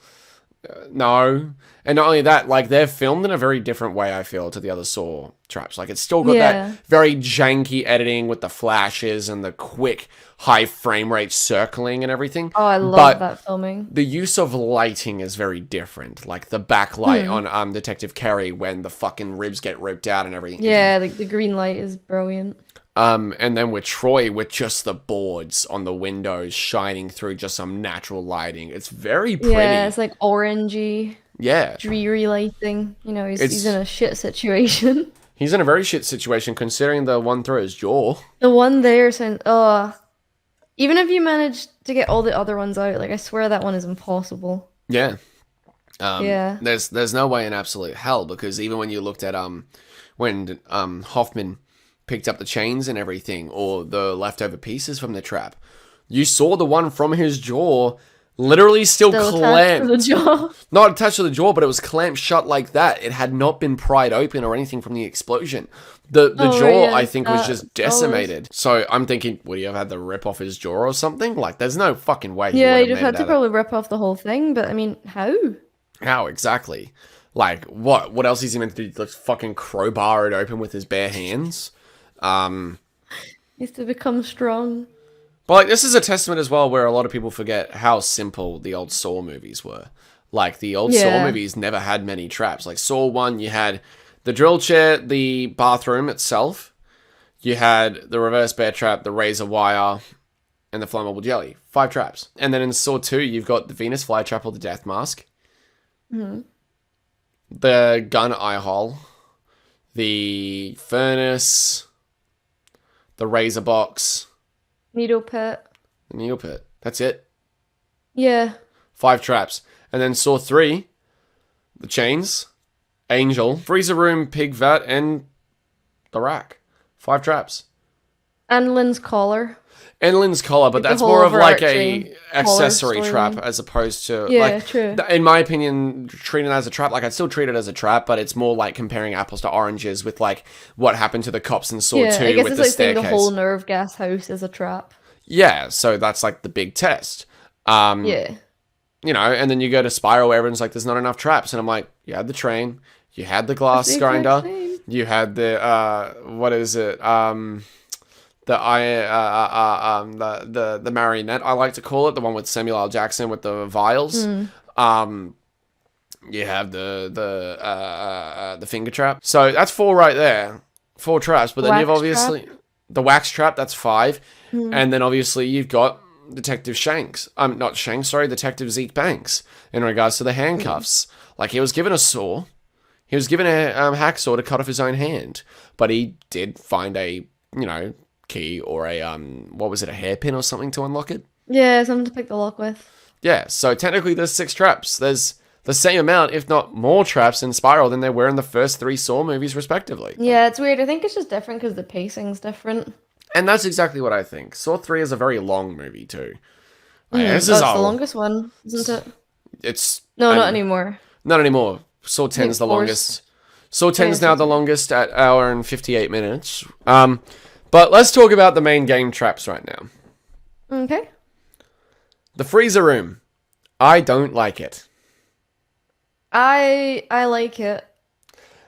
No. And not only that, like, they're filmed in a very different way, I feel, to the other Saw traps. Like, it's still got Yeah. that very janky editing with the flashes and the quick high frame rate circling and everything. Oh, I love But that filming. the use of lighting is very different. Like, the backlight on Detective Carey when the fucking ribs get ripped out and everything. Yeah, like the green light is brilliant. And then with Troy, with just the boards on the windows shining through just some natural lighting. It's very pretty. Yeah, it's like orangey, Yeah. dreary lighting. You know, he's It's- in a shit situation. He's in a very shit situation considering the one through his jaw. The one there sounds. Even if you manage to get all the other ones out, like I swear that one is impossible. Yeah. Yeah. There's no way in absolute hell, because even when you looked at when Hoffman picked up the chains and everything, or the leftover pieces from the trap, you saw the one from his jaw literally still Still attached to clamped. the jaw. Not attached to the jaw, but it was clamped shut like that. It had not been pried open or anything from the explosion. The Oh, jaw, yeah, I think, was that just decimated. So I'm thinking, would he have had to rip off his jaw or something? Like, there's no fucking way. Yeah, would you have just made had it to out probably rip off the whole thing, but I mean, how? How exactly? Like, what? What else is he meant to do? Like, fucking crowbar it open with his bare hands? Needs to become strong. But like, this is a testament as well, where a lot of people forget how simple the old Saw movies were. Like, the old Saw Yeah. movies never had many traps. Like, Saw 1, you had the drill chair, the bathroom itself, you had the reverse bear trap, the razor wire, and the flammable jelly. 5 traps. And then in Saw 2, you've got the Venus flytrap or the death mask, the gun eye hole, the furnace, the razor box, Needle pit. the needle pit. That's it. Yeah. 5 traps. And then Saw 3, the chains, Angel, freezer room, pig vat, and the rack. 5 traps. And Lynn's collar. And Lynn's collar, but Like the that's whole more of like overarching a accessory collar trap storyline. as opposed to Yeah, true. in my opinion, treating it as a trap. Like I'd still treat it as a trap, but it's more like comparing apples to oranges with like what happened to the cops in Saw Yeah, 2 I guess with it's the like saying staircase. the whole nerve gas house is a trap. Yeah, so that's like the big test. Yeah. You know, and then you go to Spiral where everyone's like, there's not enough traps. And I'm like, you had the train, you had the glass It's the exact grinder, same. you had the, what is it? The marionette, I like to call it, the one with Samuel L. Jackson with the vials. You have the finger trap. So that's 4 right there. 4 traps, but then you've Wax obviously the wax trap, that's 5. And then obviously you've got Detective Shanks. Not Shanks, sorry, Detective Zeke Banks in regards to the handcuffs. Like he was given a saw. He was given a hacksaw to cut off his own hand, but he did find a, key or a what was it, a hairpin or something to unlock it? Yeah, something to pick the lock with. Yeah, so technically there's 6 traps. There's the same amount, if not more traps in Spiral than there were in the first 3 Saw movies respectively. Yeah, it's weird. I think it's just different because the pacing's different. And that's exactly what I think. Saw 3 is a very long movie too. It's the longest one, isn't it? It's No, not anymore. Not anymore. Saw 10 is the longest. Saw 10 is now the longest at hour and 58 minutes. But let's talk about the main game traps right now. Okay. The freezer room. I don't like it. I like it.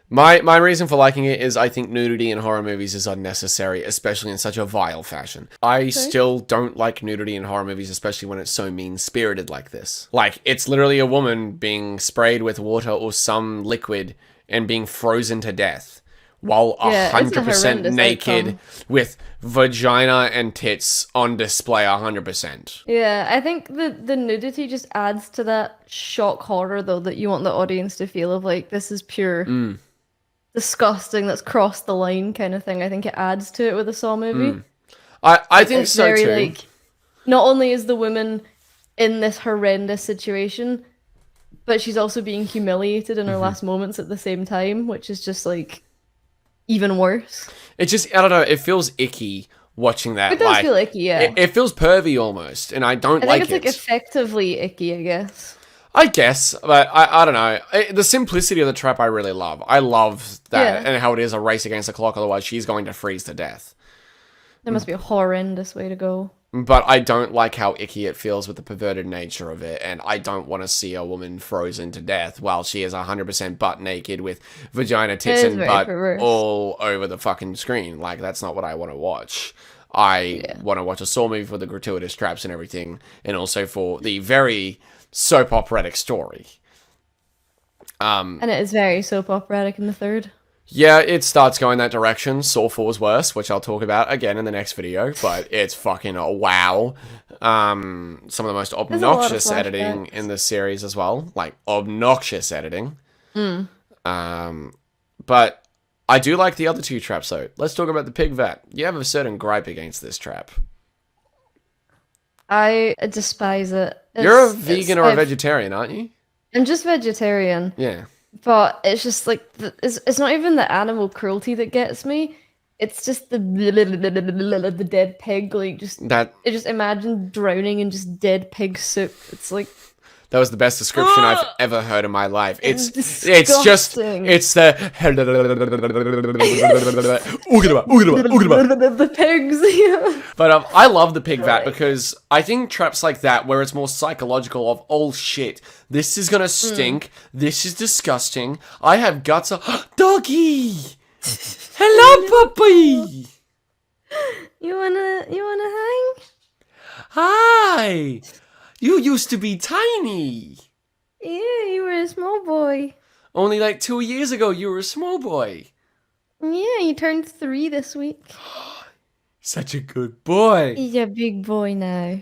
My reason for liking it is I think nudity in horror movies is unnecessary, especially in such a vile fashion. I still don't like nudity in horror movies, especially when it's so mean-spirited like this. Like, it's literally a woman being sprayed with water or some liquid and being frozen to death while 100% naked with vagina and tits on display 100%. Yeah, I think the nudity just adds to that shock horror, though, that you want the audience to feel of, like, this is pure disgusting, that's crossed the line kind of thing. I think it adds to it with a Saw movie. I think so very, too. like, not only is the woman in this horrendous situation, but she's also being humiliated in her last moments at the same time, which is just, like, even worse. It just, I don't know, it feels icky watching that. It does feel icky, yeah. It feels pervy almost, and I don't like it. I think it's, like, effectively icky, I guess. I guess, but I don't know. The simplicity of the trap I really love. I love that and how it is a race against the clock, otherwise she's going to freeze to death. There must be a horrendous way to go. But I don't like how icky it feels with the perverted nature of it, and I don't want to see a woman frozen to death while she is 100% butt naked with vagina, tits, and butt all over the fucking screen. Like, that's not what I want to watch. I want to watch a Saw movie for the gratuitous traps and everything, and also for the very soap operatic story. And it is very soap operatic in the third. Yeah, it starts going that direction. Saw 4 is worse, which I'll talk about again in the next video, but it's fucking wow. Some of the most obnoxious editing in the series as well. Like, obnoxious editing. But I do like the other 2 traps, though. Let's talk about the pig vat. You have a certain gripe against this trap. I despise it. You're a vegan or a vegetarian, aren't you? I'm just vegetarian. Yeah. But it's just like, it's not even the animal cruelty that gets me. It's just the dead pig. Like, I just imagine drowning in just dead pig soup. It's like... That was the best description I've ever heard in my life. It's the pigs. Yeah. But I love the pig vat because I think traps like that, where it's more psychological of, oh shit, this is gonna stink, this is disgusting, I have guts, doggy! Hello, puppy! You wanna hang? Hi! You used to be tiny. Yeah, you were a small boy. Only like 2 years ago, you were a small boy. Yeah, you turned 3 this week. Such a good boy. He's a big boy now.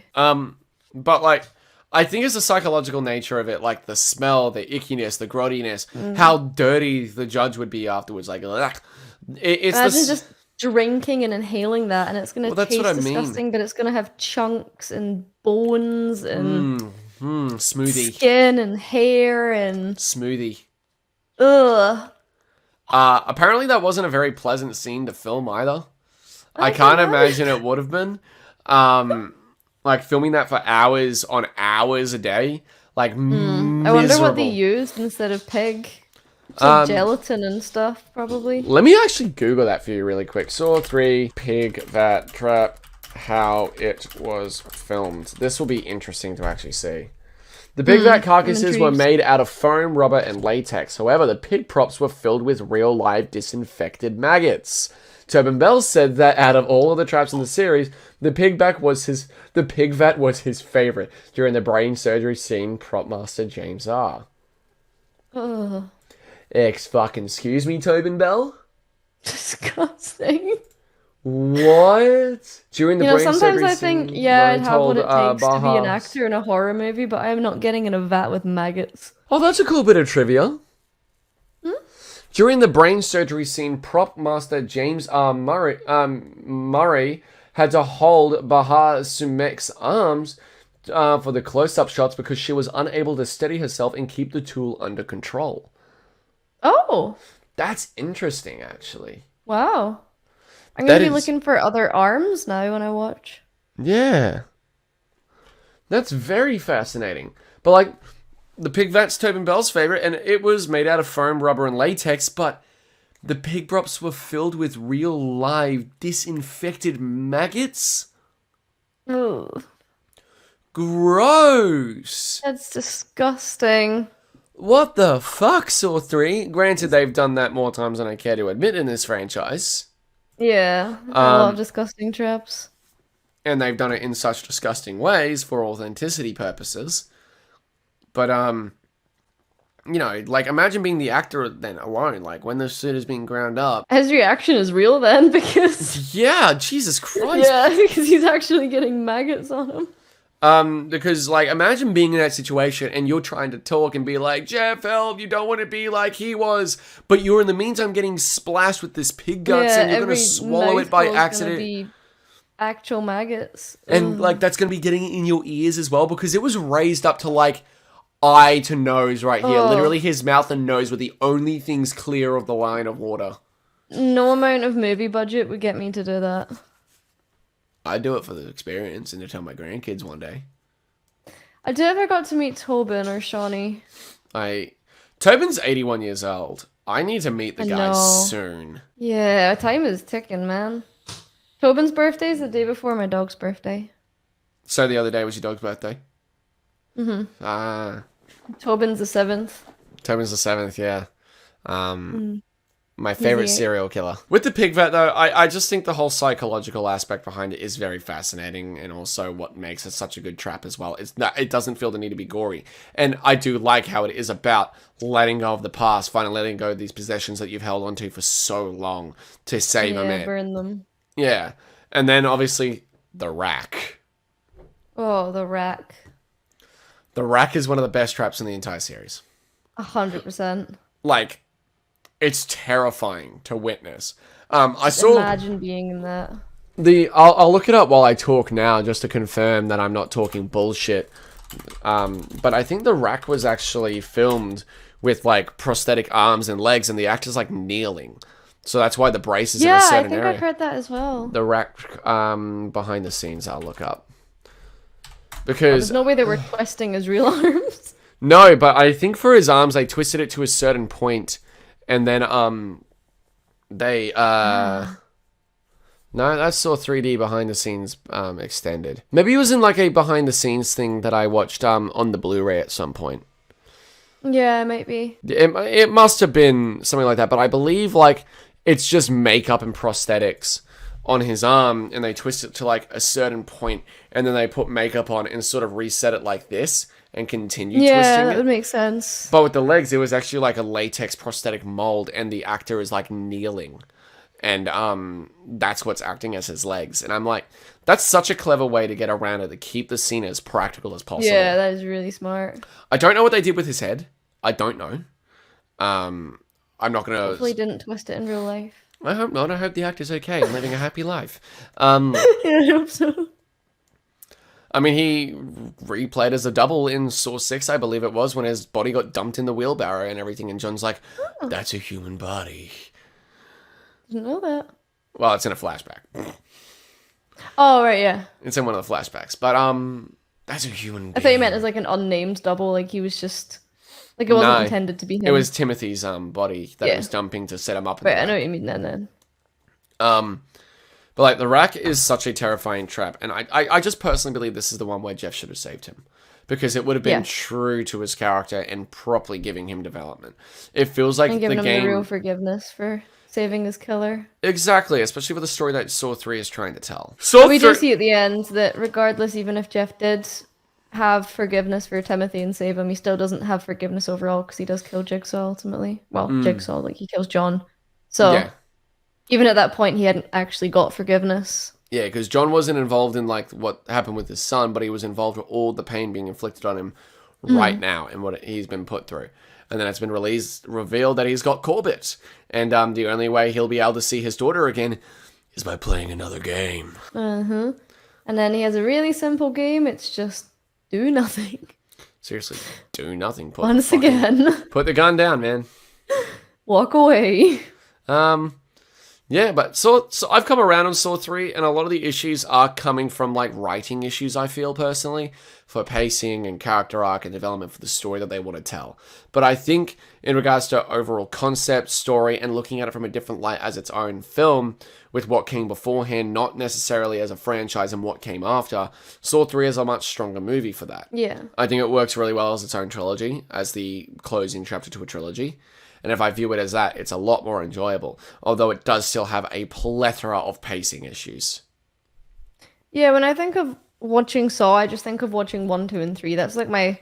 But like, I think it's the psychological nature of it, like the smell, the ickiness, the grottiness, how dirty the judge would be afterwards. Like, it's imagine just drinking and inhaling that, and it's gonna taste disgusting, but it's gonna have chunks and bones and smoothie, skin and hair and smoothie. Ugh. Apparently that wasn't a very pleasant scene to film either. I can't imagine it would have been. Like filming that for hours on hours a day. Like I wonder what they miserable. used instead of pig. It's like gelatin and stuff, probably. Let me actually Google that for you really quick. Saw 3 pig vat trap, how it was filmed. This will be interesting to actually see. The pig vat carcasses were made out of foam, rubber, and latex. However, the pig props were filled with real live disinfected maggots. Tobin Bell said that out of all of the traps in the series, the pig vat was his favorite during the brain surgery scene. Prop master James R. Ugh. Excuse me, Tobin Bell? Disgusting. What? During the brain Sometimes surgery I think, scene, yeah, I'd Lauren have what told, it takes to be Bahar- an actor in a horror movie, but I'm not getting in a vat with maggots. Oh, that's a cool bit of trivia. During the brain surgery scene, prop master James R. Murray had to hold Bahar Soomek's arms for the close-up shots because she was unable to steady herself and keep the tool under control. Oh, That's interesting, actually. wow. I'm That gonna be is- looking for other arms now when I watch. Yeah. That's very fascinating. But, like, the pig vat's Tobin Bell's favorite, and it was made out of foam, rubber, and latex, but the pig props were filled with real, live, disinfected maggots? Ugh, Gross! that's disgusting. What the fuck, Saw 3? Granted, they've done that more times than I care to admit in this franchise. Yeah, a lot of disgusting traps. And they've done it in such disgusting ways for authenticity purposes. But, like, imagine being the actor then alone, like, when the suit is being ground up. His reaction is real then, because Yeah, Jesus Christ. yeah, because he's actually getting maggots on him. Because, like, imagine being in that situation and you're trying to talk and be like, Jeff, help, you don't want to be like he was. But you're in the meantime getting splashed with this pig guts and you're going to swallow it by accident. Be actual maggots. And, like, that's going to be getting in your ears as well because it was raised up to, like, eye to nose right here. Literally, his mouth and nose were the only things clear of the line of water. No amount of movie budget would get me to do that. I'd do it for the experience and to tell my grandkids one day. I never got to meet Tobin or Shawnee. Tobin's 81 years old. I need to meet the I guy know. soon. Yeah, time is ticking, man. Tobin's birthday is the day before my dog's birthday. So the other day was your dog's birthday? Tobin's the 7th. Tobin's the 7th, yeah. My favorite the 8th. serial killer. With the pig vet, though, I just think the whole psychological aspect behind it is very fascinating, and also what makes it such a good trap as well. It doesn't feel the need to be gory, and I do like how it is about letting go of the past, finally letting go of these possessions that you've held onto for so long to save a man. Burn them. Yeah, and then obviously the rack. Oh, the rack. The rack is one of the best traps in the entire series. 100%. Like, it's terrifying to witness. I saw Imagine being in that. I'll look it up while I talk now just to confirm that I'm not talking bullshit. But I think the rack was actually filmed with like prosthetic arms and legs, and the actor's like kneeling. So that's why the brace is in a Yeah, I certain think area. I've heard that as well. The rack behind the scenes, I'll look up. There's Because no way they were twisting his real arms. no, but I think for his arms they twisted it to a certain point, and then they no, that's Saw 3D behind the scenes extended. Maybe it was in like a behind the scenes thing that I watched on the Blu-ray at some point. Yeah, it might be. It must have been something like that, but I believe like it's just makeup and prosthetics on his arm, and they twist it to like a certain point, and then they put makeup on and sort of reset it like this and continue Yeah, twisting that it. would make sense. But with the legs, it was actually like a latex prosthetic mold, and the actor is like kneeling, and that's what's acting as his legs. And I'm like, that's such a clever way to get around it to keep the scene as practical as possible. Yeah, that is really smart. I don't know what they did with his head. I don't know. I'm not gonna. Hopefully didn't twist it in real life. I hope not. I hope the actor's okay and living a happy life. Yeah, I hope so. I mean, he replayed as a double in Saw 6, I believe it was, when his body got dumped in the wheelbarrow and everything, and John's like, that's a human body. Didn't know that. Well, it's in a flashback. Oh, right, yeah. It's in one of the flashbacks. But, that's a human being. I thought you meant as like an unnamed double, like he was just like it wasn't No, intended to be him. it was Timothy's body that he Yeah. was dumping to set him up in Right, the I know rack. what you mean then. But like the rack is such a terrifying trap, and I just personally believe this is the one where Jeff should have saved him. Because it would have been Yeah. true to his character and properly giving him development. It feels like And the giving him game... the real forgiveness for saving his killer. Exactly, especially with the story that Saw 3 is trying to tell. We do see at the end that regardless, even if Jeff did have forgiveness for Timothy and save him, he still doesn't have forgiveness overall because he does kill Jigsaw ultimately. Well, Jigsaw, like he kills John. So Yeah. even at that point, he hadn't actually got forgiveness. Yeah, because John wasn't involved in like what happened with his son, but he was involved with all the pain being inflicted on him right now and what he's been put through. And then it's been revealed that he's got Corbett. And the only way he'll be able to see his daughter again is by playing another game. And then he has a really simple game. It's just do nothing. Seriously, do nothing. Once again. Put the gun down, man. Walk away. Yeah, but so I've come around on Saw 3, and a lot of the issues are coming from, like, writing issues, I feel, personally, for pacing and character arc and development for the story that they want to tell. But I think, in regards to overall concept, story, and looking at it from a different light as its own film, with what came beforehand, not necessarily as a franchise and what came after, Saw 3 is a much stronger movie for that. Yeah. I think it works really well as its own trilogy, as the closing chapter to a trilogy. And if I view it as that, it's a lot more enjoyable. Although it does still have a plethora of pacing issues. Yeah, when I think of watching Saw, I just think of watching 1, 2, and 3. That's like my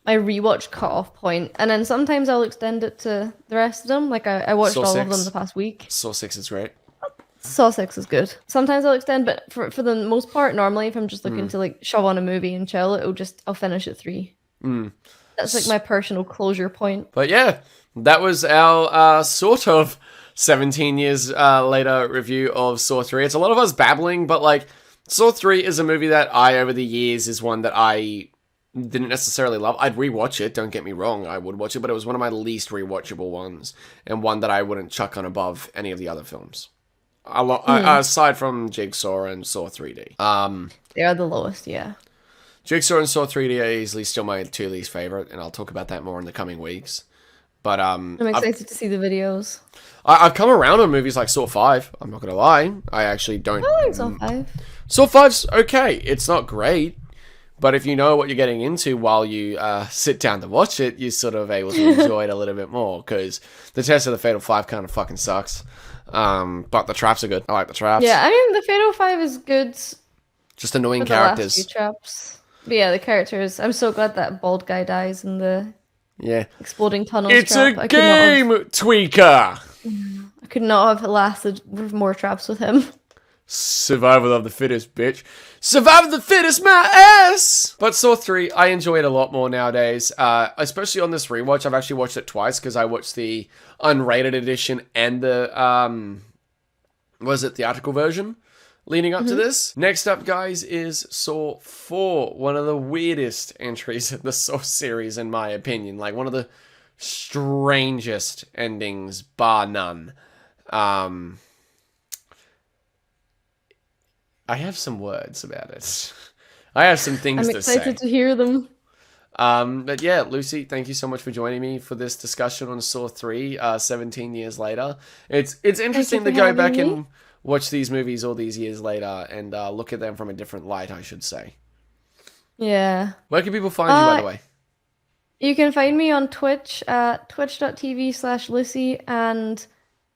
rewatch cutoff point. And then sometimes I'll extend it to the rest of them. Like I watched Saw all of 6. them the past week. Saw 6 is great. Saw 6 is good. Sometimes I'll extend, but for the most part, normally if I'm just looking to like shove on a movie and chill, I'll finish at 3. That's like my personal closure point. But yeah, that was our sort of 17 years later review of Saw 3. It's a lot of us babbling, but like Saw 3 is a movie that over the years, is one that I didn't necessarily love. I'd rewatch it, don't get me wrong, I would watch it, but it was one of my least rewatchable ones, and one that I wouldn't chuck on above any of the other films. Aside from Jigsaw and Saw 3D. They are the lowest, yeah. Jigsaw and Saw 3D are easily still my 2 least favorite, and I'll talk about that more in the coming weeks. But I'm excited to see the videos. I've come around on movies like Saw 5. I'm not gonna lie. I actually don't. I like Saw 5. Saw 5's okay. It's not great, but if you know what you're getting into while you sit down to watch it, you're sort of able to enjoy it a little bit more. Because the Test of the Fatal 5 kind of fucking sucks. But the traps are good. I like the traps. Yeah, I mean the Fatal 5 is good. Just annoying For the last characters. few traps. But yeah, the characters. I'm so glad that bald guy dies in the exploding tunnels. It's trap. a game, tweaker! I could not have lasted with more traps with him. Survival of the fittest, bitch. Survival of the fittest, my ass! But Saw 3, I enjoy it a lot more nowadays. Especially on this rewatch. I've actually watched it twice because I watched the unrated edition and the, theatrical version leading up to this. Next up, guys, is Saw 4. One of the weirdest entries in the Saw series, in my opinion. Like, one of the strangest endings, bar none. I have some words about it. I have some things to say. I'm excited to hear them. But yeah, Lucy, thank you so much for joining me for this discussion on Saw 3, 17 years later. It's interesting to go back and watch these movies all these years later and look at them from a different light, I should say. Yeah. Where can people find you, by the way? You can find me on Twitch at twitch.tv/Lissy, and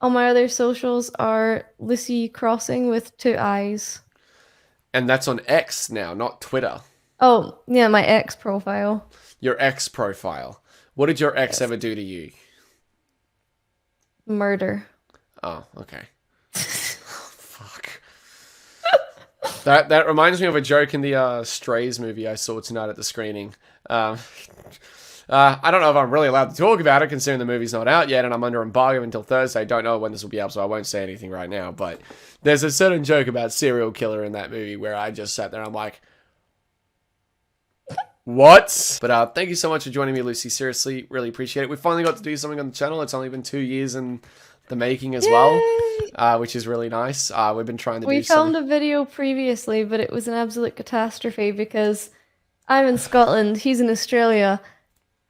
all my other socials are Lissy Crossing with 2 I's. And that's on X now, not Twitter. Oh, yeah, my X profile. Your X profile. What did your ex ever do to you? Murder. Oh, okay. Fuck. That reminds me of a joke in the Strays movie I saw tonight at the screening. I don't know if I'm really allowed to talk about it, considering the movie's not out yet and I'm under embargo until Thursday. Don't know when this will be up, so I won't say anything right now. But there's a certain joke about serial killer in that movie where I just sat there and I'm like, what? But thank you so much for joining me, Lucy. Seriously, really appreciate it. We finally got to do something on the channel. It's only been 2 years in the making as well. which is really nice. We've been trying to We do some... filmed a video previously, but it was an absolute catastrophe because I'm in Scotland, he's in Australia.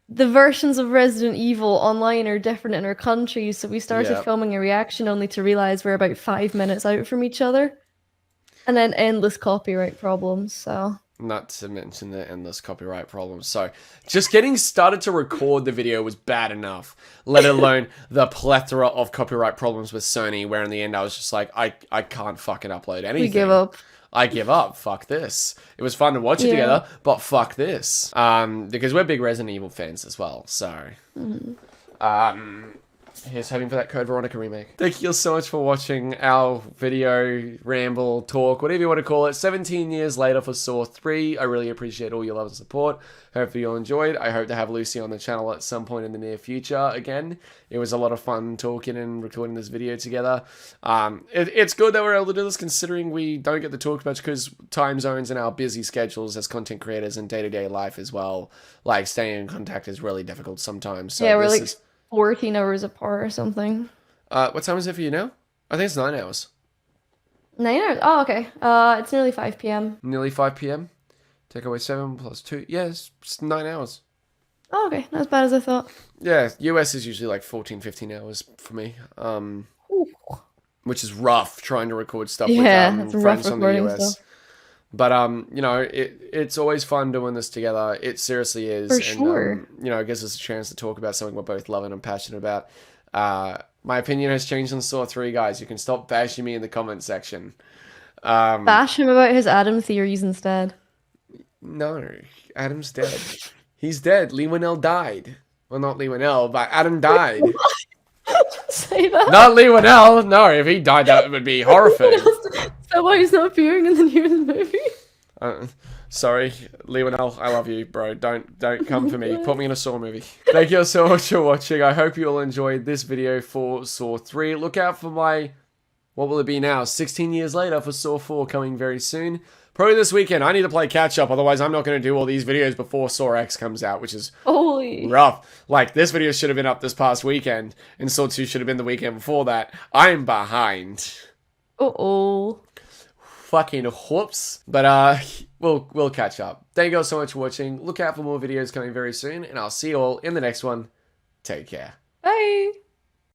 The versions of Resident Evil online are different in our countries, so we started Yeah. filming a reaction only to realize we're about 5 minutes out from each other. And then endless copyright problems, so... Not to mention the endless copyright problems. So, just getting started to record the video was bad enough, let alone the plethora of copyright problems with Sony, where in the end I was just like, I can't fucking upload anything. We give up. I give up. Fuck this. It was fun to watch it Yeah. together, but fuck this. Because we're big Resident Evil fans as well, so... Here's hoping for that Code Veronica remake. Thank you so much for watching our video, ramble, talk, whatever you want to call it. 17 years later for Saw 3. I really appreciate all your love and support. Hopefully you all enjoyed. I hope to have Lucy on the channel at some point in the near future again. It was a lot of fun talking and recording this video together. It's good that we're able to do this considering we don't get to talk much because time zones and our busy schedules as content creators and day-to-day life as well. Like staying in contact is really difficult sometimes. So Yeah, we're like 14 hours apart or something. What time is it for you now? I think it's 9 hours. 9 hours? Oh, okay. It's nearly 5 p.m. Nearly 5 p.m. Take away 7 plus 2. Yeah, it's 9 hours. Oh, okay. Not as bad as I thought. Yeah, US is usually like 14, 15 hours for me. Ooh. Which is rough trying to record stuff Yeah, with it's rough friends from the recording US. stuff. But you know, it's always fun doing this together. It seriously is. For and, sure. You know, it gives us a chance to talk about something we're both loving and passionate about. My opinion has changed on Saw 3, guys. You can stop bashing me in the comment section. Bash him about his Adam theories instead. No, Adam's dead. He's dead. Lee Winnell died. Well, not Lee Winnell, but Adam died. Say that. Not Lee Winnell. No, if he died, that would be horrifying. Is that why he's not appearing in the newest movie? Sorry, Lee Winnell, I love you, bro. Don't come for me. Put me in a Saw movie. Thank you so much for watching. I hope you all enjoyed this video for Saw 3. Look out for my, what will it be now? 16 years later for Saw 4 coming very soon. Probably this weekend. I need to play catch up, otherwise I'm not going to do all these videos before Saw X comes out, which is Holy. rough. Like, this video should have been up this past weekend, and Saw 2 should have been the weekend before that. I'm behind. Uh-oh. Fucking whoops. But, we'll catch up. Thank you all so much for watching. Look out for more videos coming very soon, and I'll see you all in the next one. Take care. Bye.